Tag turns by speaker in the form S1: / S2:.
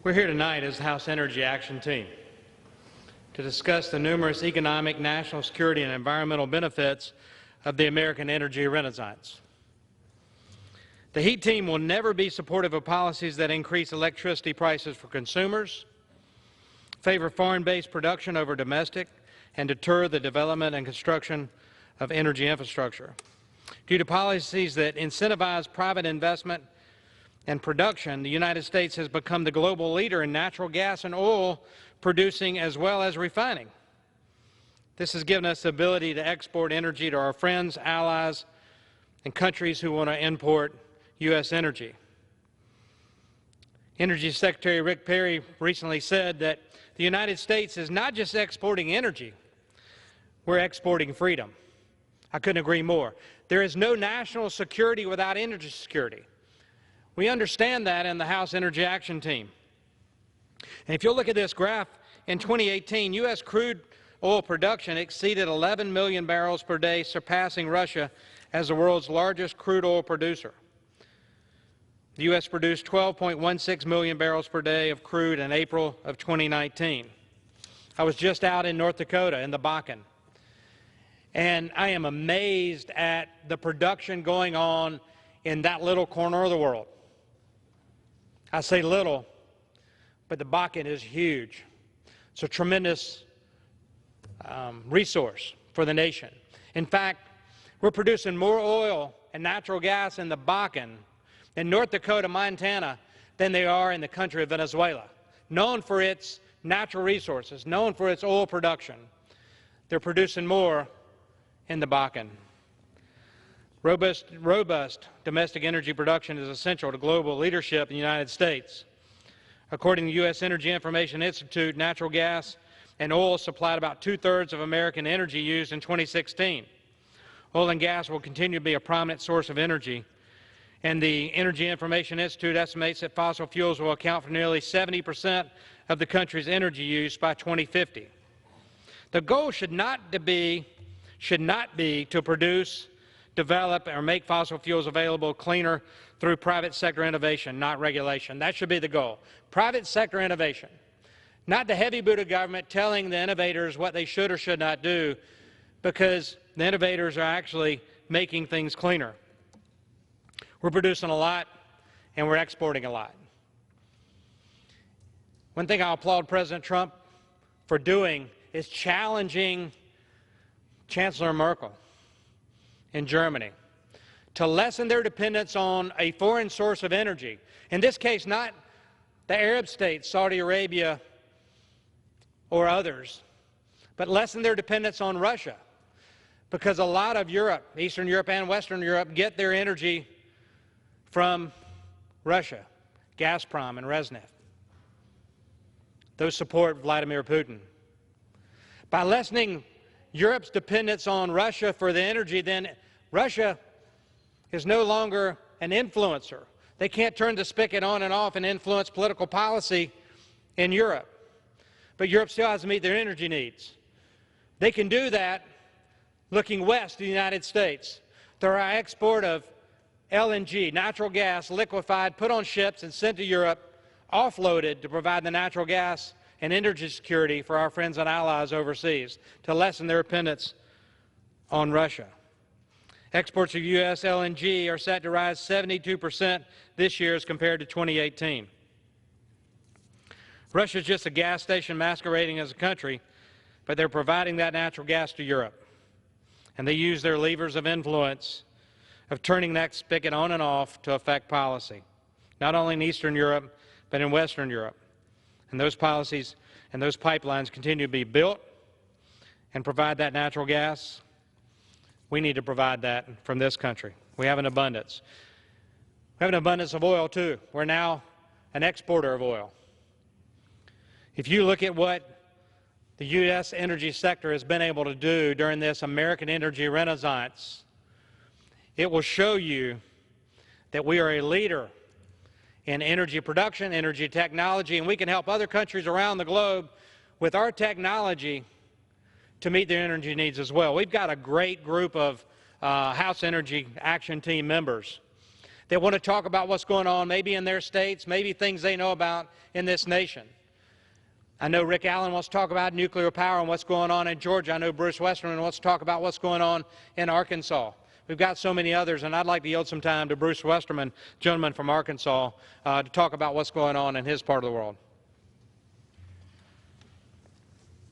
S1: We're here tonight as the House Energy Action Team to discuss the numerous economic, national security, and environmental benefits of the American energy renaissance. The HEAT team will never be supportive of policies that increase electricity prices for consumers, favor foreign-based production over domestic, and deter the development and construction of energy infrastructure. Due to policies that incentivize private investment and production, the United States has become the global leader in natural gas and oil producing as well as refining. This has given us the ability to export energy to our friends, allies, and countries who want to import U.S. energy. Energy Secretary Rick Perry recently said that the United States is not just exporting energy, we're exporting freedom. I couldn't agree more. There is no national security without energy security. We understand that in the House Energy Action Team. And if you'll look at this graph, in 2018, U.S. crude oil production exceeded 11 million barrels per day, surpassing Russia as the world's largest crude oil producer. The U.S. produced 12.16 million barrels per day of crude in April of 2019. I was just out in North Dakota in the Bakken, and I am amazed at the production going on in that little corner of the world. I say little, but the Bakken is huge. It's a tremendous resource for the nation. In fact, we're producing more oil and natural gas in the Bakken in North Dakota, Montana, than they are in the country of Venezuela, known for its natural resources, known for its oil production. They're producing more in the Bakken. Robust domestic energy production is essential to global leadership in the United States. According to the U.S. Energy Information Institute, natural gas and oil supplied about two-thirds of American energy use in 2016. Oil and gas will continue to be a prominent source of energy, and the Energy Information Institute estimates that fossil fuels will account for nearly 70% of the country's energy use by 2050. The goal should not be to produce, develop, or make fossil fuels available cleaner through private sector innovation, not regulation. That should be the goal. Private sector innovation, not the heavy boot of government telling the innovators what they should or should not do, because the innovators are actually making things cleaner. We're producing a lot, and we're exporting a lot. One thing I'll applaud President Trump for doing is challenging Chancellor Merkel in Germany to lessen their dependence on a foreign source of energy. In this case, not the Arab states, Saudi Arabia or others, but lessen their dependence on Russia, because a lot of Europe, Eastern Europe and Western Europe, get their energy from Russia, Gazprom and Rosneft. Those support Vladimir Putin. By lessening Europe's dependence on Russia for the energy, then Russia is no longer an influencer. They can't turn the spigot on and off and influence political policy in Europe. But Europe still has to meet their energy needs. They can do that looking west to the United States through our export of LNG, natural gas, liquefied, put on ships and sent to Europe, offloaded to provide the natural gas and energy security for our friends and allies overseas, to lessen their dependence on Russia. Exports of U.S. LNG are set to rise 72% this year as compared to 2018. Russia is just a gas station masquerading as a country, but they're providing that natural gas to Europe. And they use their levers of influence of turning that spigot on and off to affect policy, not only in Eastern Europe, but in Western Europe. And those policies and those pipelines continue to be built and provide that natural gas. We need to provide that from this country. We have an abundance. We have an abundance of oil, too. We're now an exporter of oil. If you look at what the U.S. energy sector has been able to do during this American energy renaissance, it will show you that we are a leader in energy production, energy technology, and we can help other countries around the globe with our technology to meet their energy needs as well. We've got a great group of House Energy Action Team members They want to talk about what's going on maybe in their states, maybe things they know about in this nation. I know Rick Allen wants to talk about nuclear power and what's going on in Georgia. I know Bruce Westerman wants to talk about what's going on in Arkansas. We've got so many others, and I'd like to yield some time to Bruce Westerman, gentleman from Arkansas, to talk about what's going on in his part of the world.